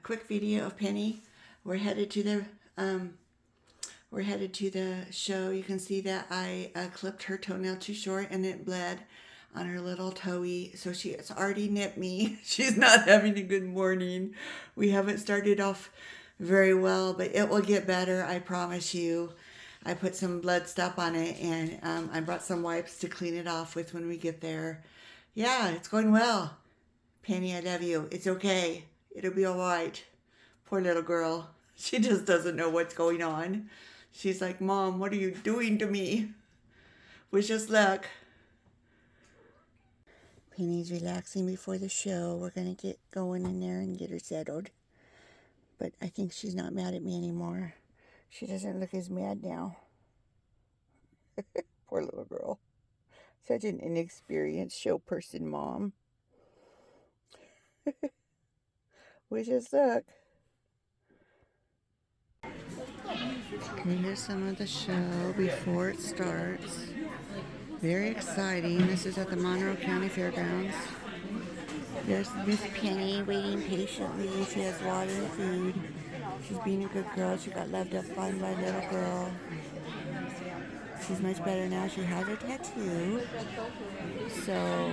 quick video of Penny. We're headed to the show. You can see that I clipped her toenail too short and it bled on her little toey. So she has already nipped me. She's not having a good morning. We haven't started off very well, but it will get better, I promise you. I put some blood stop on it, and I brought some wipes to clean it off with when we get there. Yeah, it's going well. Penny, I love you. It's okay. It'll be all right. Poor little girl. She just doesn't know what's going on. She's like, Mom, what are you doing to me? Wish us luck. Penny's relaxing before the show. We're going to get going in there and get her settled. But I think she's not mad at me anymore. She doesn't look as mad now. Poor little girl. Such an inexperienced show person, Mom. Wish us luck. Okay, here's some of the show before it starts. Very exciting. This is at the Monroe County Fairgrounds. There's Miss Penny waiting patiently. She has water and food. She's being a good girl. She got loved up by my little girl. She's much better now. She has a tattoo. So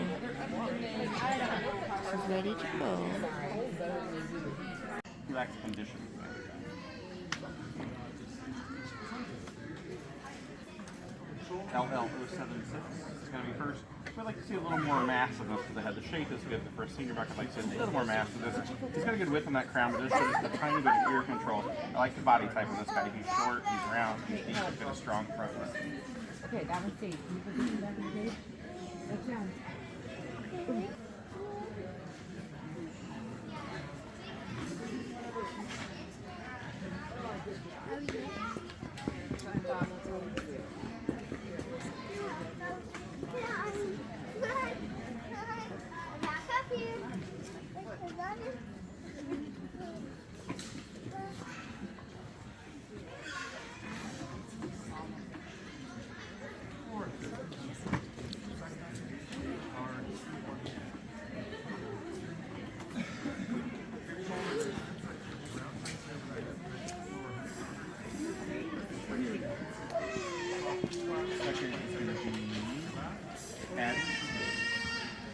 she's ready to go. Relax condition. LL076 is going to be first. We'd like to see a little more massiveness to the head. The shape is good. The first senior buck, I'd like to see a little more massiveness. He's got a good width on that crown, but there's just a tiny bit of ear control. I like the body type of this guy. He's short, he's round, he's deep, he's got a strong front. Okay, that one's safe. Can you position back in the cage? That's down.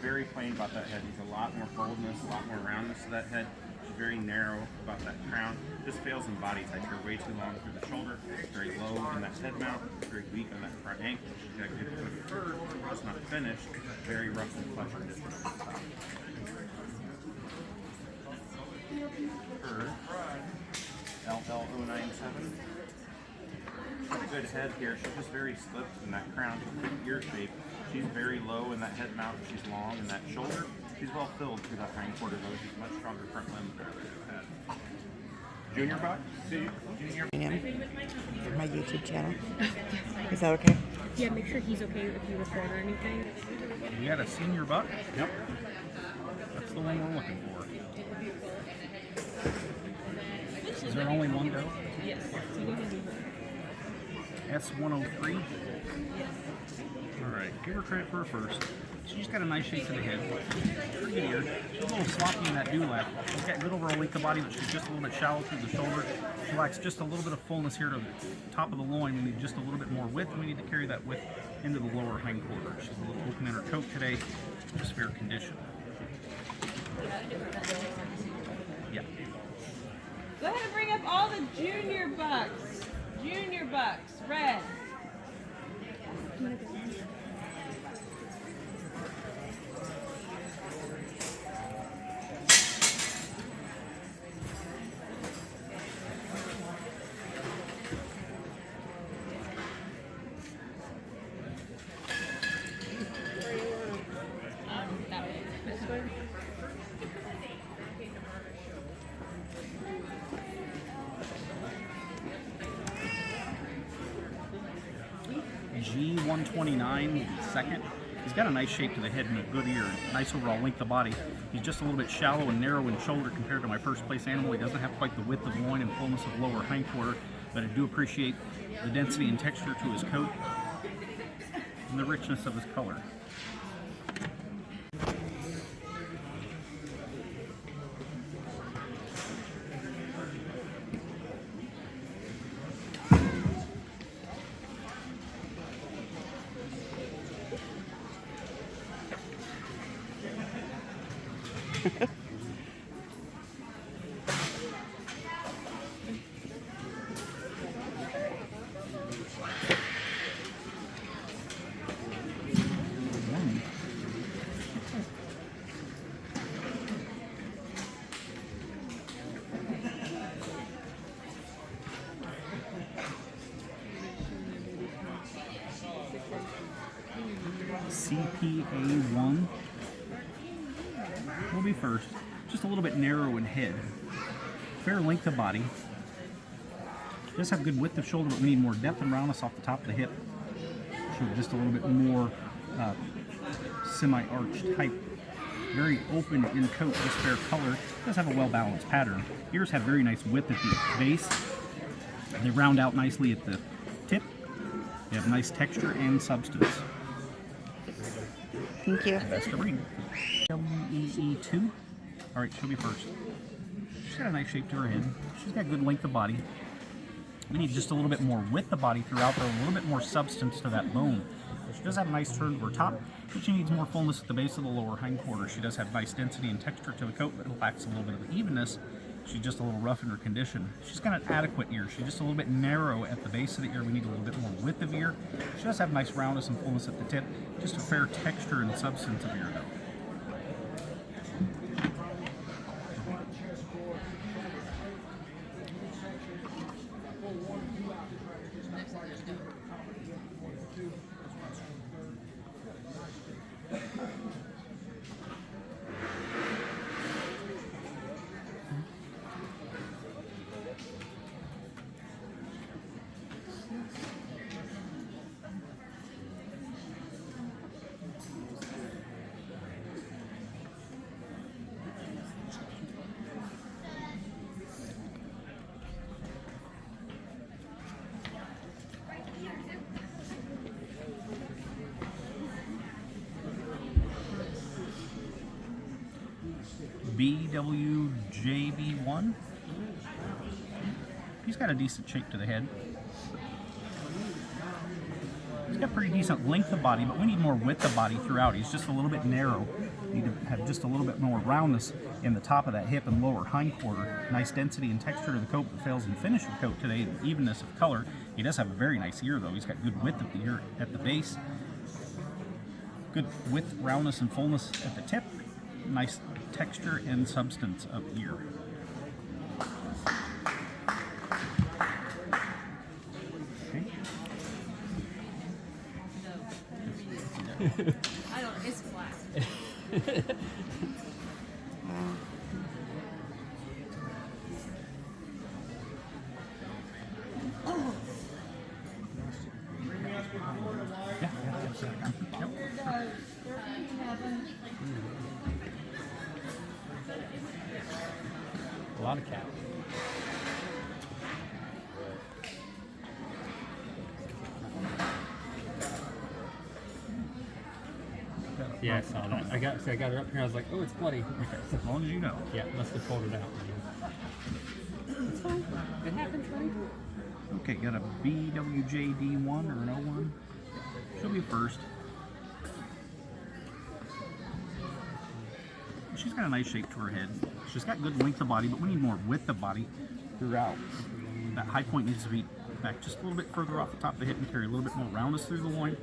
Very plain about that head. He's a lot more boldness, a lot more roundness to that head. He's very narrow about that crown. Just fails in body type. You're way too long through the shoulder, very low in that head mount, very weak on that front ankle. You got a good foot of fur, it's not finished, very rough and flush condition at the top. Fur, LL097. Good head here. She's just very slipped in that crown. Good ear shape. She's very low in that head mount. She's long in that shoulder. She's well filled through that hind quarter though. She's much stronger front limb than her head. Junior buck? Junior. My YouTube channel. Is that okay? Yeah, make sure he's okay if you record or anything. We had a senior buck? Yep. That's the one we're looking for. Is there only one go? Yes. So you can do her. S103? Alright, give her credit for her first. She's got a nice shape to the head. Pretty good ear. She's a little sloppy in that dewlap. She's got good overall length of body, but she's just a little bit shallow through the shoulder. She lacks just a little bit of fullness here to the top of the loin. We need just a little bit more width, and we need to carry that width into the lower hind quarter. She's a little open in her coat today. Just fair condition. Yeah. Go ahead and bring up all the junior bucks. Junior bucks, red. G129 will be second. He's got a nice shape to the head and a good ear, nice overall length of body. He's just a little bit shallow and narrow in shoulder compared to my first place animal. He doesn't have quite the width of loin and fullness of lower hind quarter, but I do appreciate the density and texture to his coat and the richness of his color. CPA1 will be first. Just a little bit narrow in head. Fair length of body. Does have good width of shoulder, but we need more depth and roundness off the top of the hip. So just a little bit more semi-arched type. Very open in coat, just fair color. Does have a well-balanced pattern. Ears have very nice width at the base. They round out nicely at the tip. They have nice texture and substance. Thank you. Best of breed. WEE2. All right, she'll be first. She's got a nice shape to her head. She's got good length of body. We need just a little bit more width of body throughout, though, a little bit more substance to that bone. She does have a nice turn to her top, but she needs more fullness at the base of the lower hindquarters. She does have nice density and texture to the coat, but it lacks a little bit of evenness. She's just a little rough in her condition. She's got an adequate ear. She's just a little bit narrow at the base of the ear. We need a little bit more width of ear. She does have nice roundness and fullness at the tip. Just a fair texture and substance of ear, though. BWJB1. He's got a decent shape to the head. He's got pretty decent length of body, but we need more width of body throughout. He's just a little bit narrow. We need to have just a little bit more roundness in the top of that hip and lower hindquarter. Nice density and texture to the coat, but fails in finish of coat today, and evenness of color. He does have a very nice ear, though. He's got good width of the ear at the base. Good width, roundness, and fullness at the tip. Nice texture and substance of ear. Okay. I don't. It's flat. Yeah. Yep. A lot of cats. Yeah, I saw that. I got her up here. I was like, oh, it's bloody. Okay, as long as you know. Yeah, must have pulled it out. It's fine. It happens, right? Okay, got a BWJD1 or an O1. She'll be first. She's got a nice shape to her head. She's got good length of body, but we need more width of body throughout. That high point needs to be back just a little bit further off the top of the hip and carry a little bit more roundness through the loin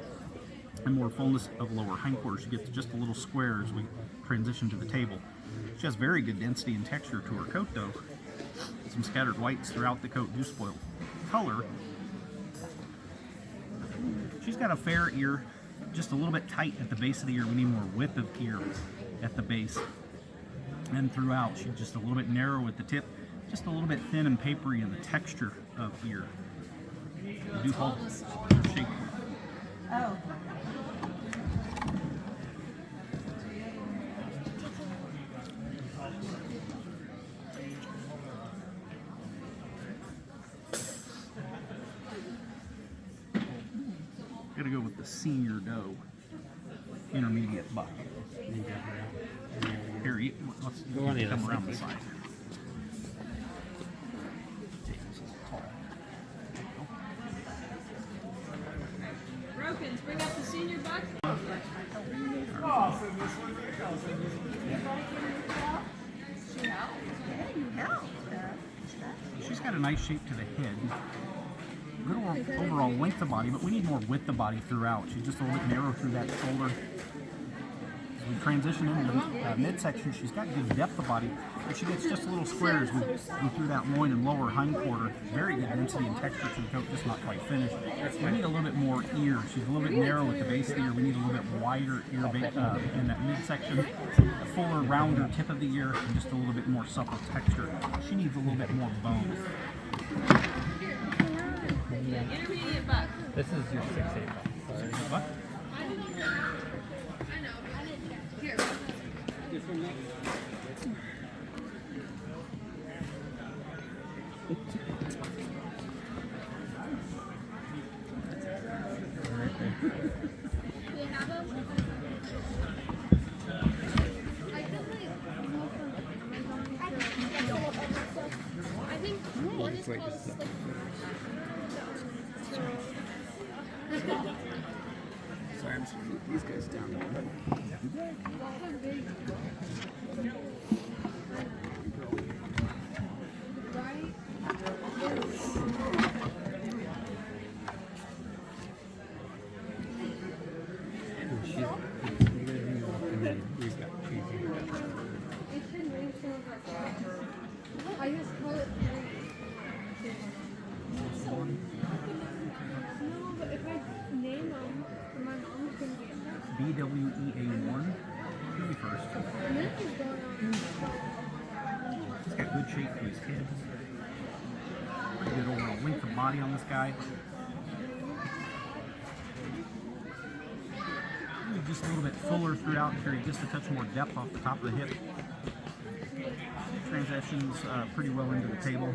and more fullness of lower hindquarters. She gets just a little square as we transition to the table. She has very good density and texture to her coat, though. Some scattered whites throughout the coat do spoil color. She's got a fair ear, just a little bit tight at the base of the ear. We need more width of ear at the base. And throughout, she's just a little bit narrow at the tip, just a little bit thin and papery in the texture of ear. We do hold her shape. Oh. Gotta go with the senior doe, intermediate buck. Here, let's Go on in. come around the side. Brokens, bring up the senior buck. got a nice shape to the head. Good overall length of body, but we need more width of body throughout. She's just a little bit narrow through that shoulder. As we transition into the midsection, she's got good depth of body, but she gets just a little square as we go through that loin and lower hind quarter. Very good density and texture to the coat, just not quite finished. We need a little bit more ear. She's a little bit narrow at the base of the ear. We need a little bit wider ear in that midsection, a fuller, rounder tip of the ear, and just a little bit more supple texture. She needs a little bit more bone. Intermediate buck. This is your 6'8" buck. Buck? Sorry, I'm just gonna put these guys down. I just call it no, but if I name them, my mom's gonna get that. BWEA1. He'll be first. And this is going on. He's got good shape to his head. Pretty good overall length of body on this guy. Just a little bit fuller throughout here, just a touch more depth off the top of the hip. Transitions pretty well into the table.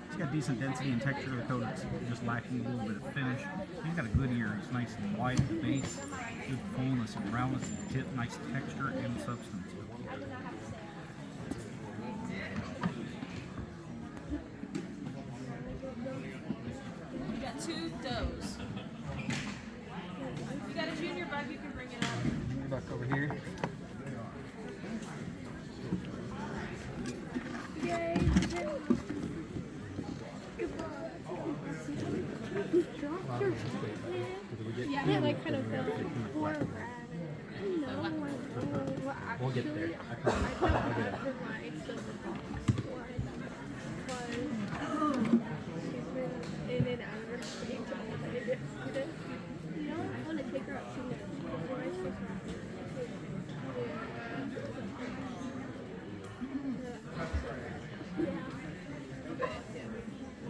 He's got decent density and texture to the coat. It's just lacking a little bit of finish. He's got a good ear. It's nice and wide at the base. Good fullness and roundness at the tip. Nice texture and substance. We got two does. If you got a junior buck, you can bring it up. Back over here. Yay! Drop your yeah, I like kind of poor rabbit. No, well, actually, We'll get there. I felt bad for my sister she's been in and out of her sleep all day yesterday. You know, I want to take her out to before I take her out.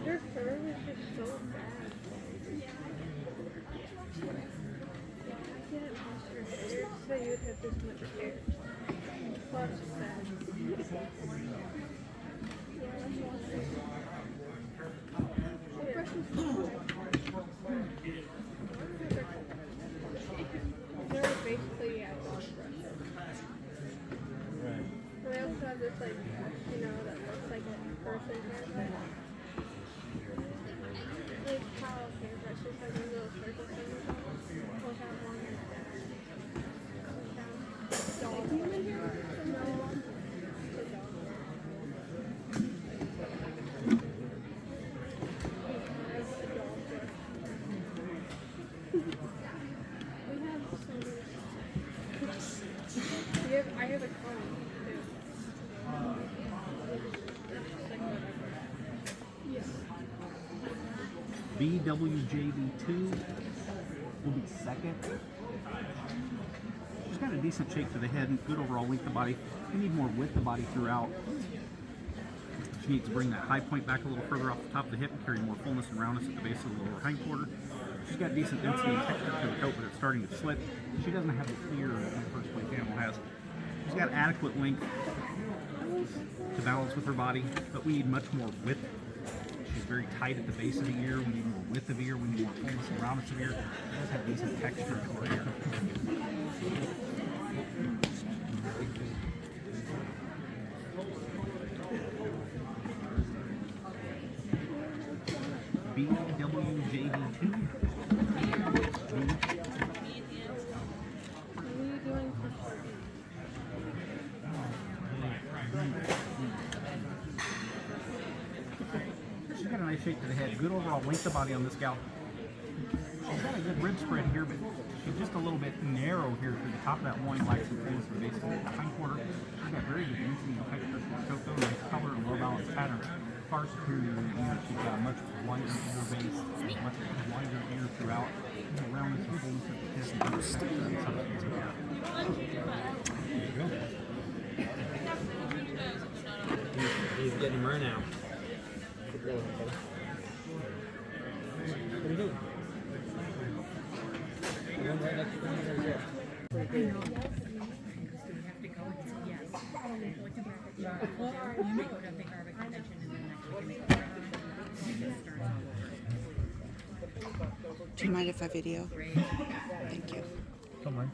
Her fur was just so bad. I didn't wash her hair, so you would have this much hair. Plus that. They're basically at dog brushes. And I also have this like, you know, that looks like a person haircut. Like how hairbrushes have those little circle things on them. We'll have one like that. We'll have dog brushes. No, it's a dog brush. We have so many. I have a comb too. Yes. BWJB2 will be second. She's got a decent shape to the head and good overall length of body. We need more width of body throughout. She needs to bring that high point back a little further off the top of the hip and carry more fullness and roundness at the base of the lower hind quarter. She's got decent density and texture to the coat, but it's starting to slip. She doesn't have the ear that the first place animal has. She's got adequate length to balance with her body, but we need much more width. She's very tight at the base of the ear. We need more width of ear. We need more fullness and roundness of ear. She does have decent texture to her ear. BWJD2. What are you doing for party? nice shape to the head. Good overall length of body on this gal. She's got a good rib spread here, but she's just a little bit narrow here through the top of that loin, like some things for basically the hind quarter. She's got very good length, cocoa, nice color, and well balanced pattern. Far superior, she's got a much wider ear base, much wider ear throughout. Around this whole there you go. He's getting run out. What are you doing? The one right next to me right there. Do you mind if I video? Thank you. Don't mind.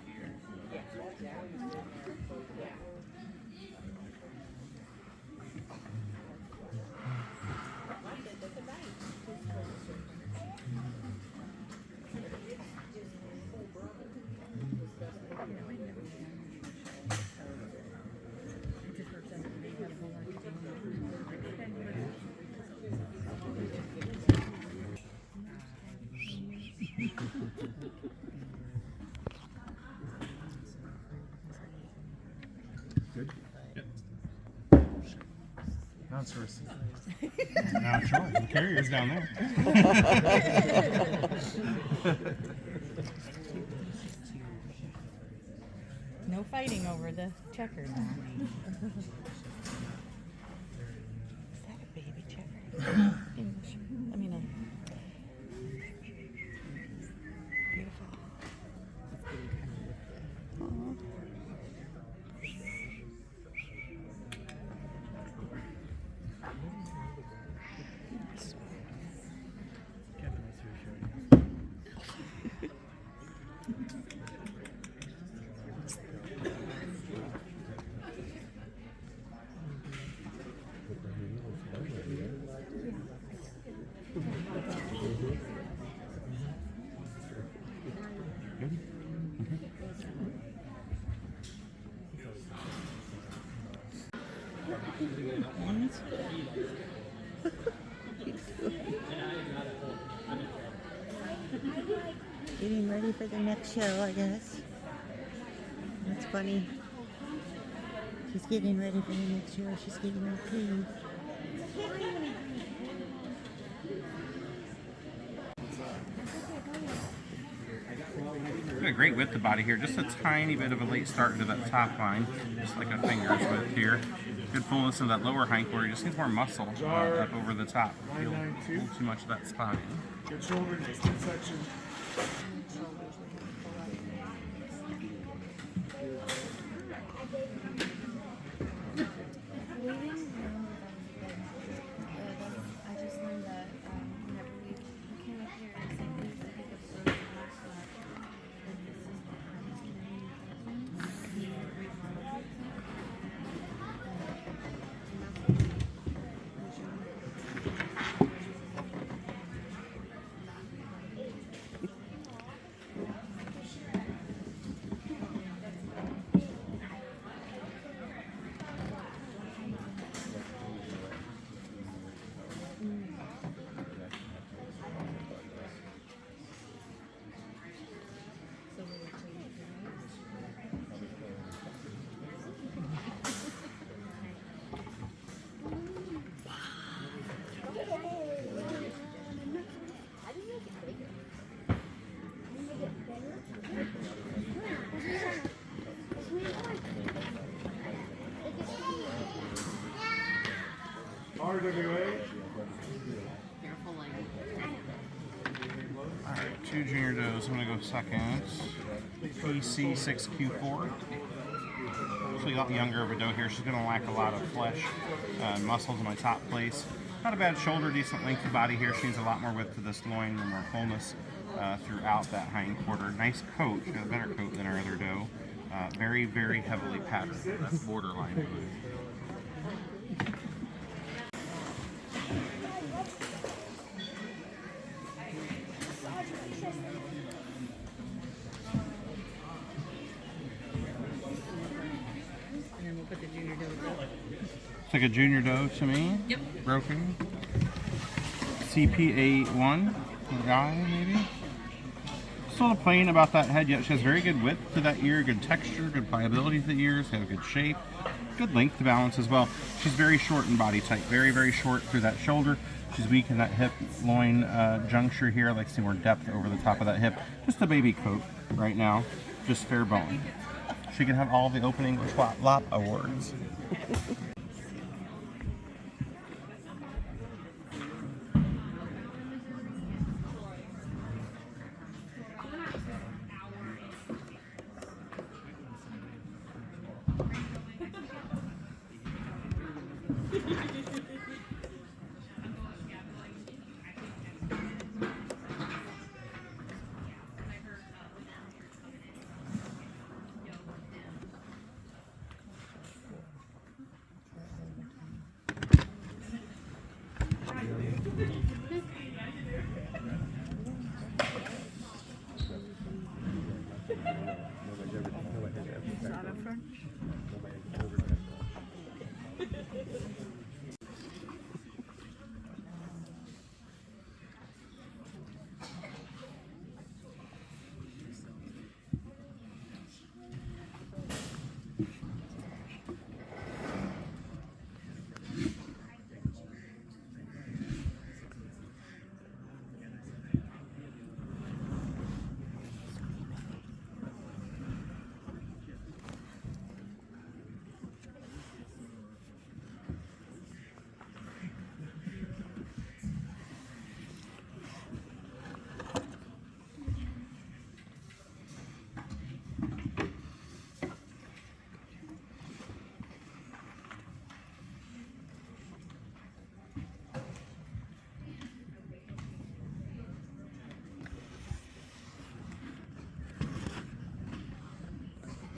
Good? Yep. Now it's yours. Now it's yours. The carrier's down there. No fighting over the checker now. Is that a baby checker? English. I mean, beautiful. Aww. Getting ready for the next show, I guess. That's funny. She's getting ready for the next show. She's getting her pee. Got a great width of body here, just a tiny bit of a late start into that top line, just like a finger's width here. Good fullness in that lower hind quarter, just needs more muscle up over the top. Feel a little too much of that spine. Good shoulder, nice midsection. I just learned that whenever we came up here, it's like we used to pick up birds last night. Alright, 2 junior does. I'm going to go second. PC6Q4. Actually a lot younger of a doe here. She's going to lack a lot of flesh and muscles in my top place. Not a bad shoulder, decent length of body here. She needs a lot more width to this loin and more fullness throughout that hind quarter. Nice coat. She's got a better coat than our other doe. Very, very heavily patterned. That's borderline blue. And then we'll put the junior doe up. It's like a junior doe to me. Yep. Broken. CPA1 guy, maybe. Still playing about that head yet. She has very good width to that ear, good texture, good pliability to the ears, have a good shape, good length to balance as well. She's very short in body type, very, very short through that shoulder. She's weak in that hip loin juncture here. I like to see more depth over the top of that hip. Just a baby coat right now, just fair bone. She can have all the opening English Lop awards.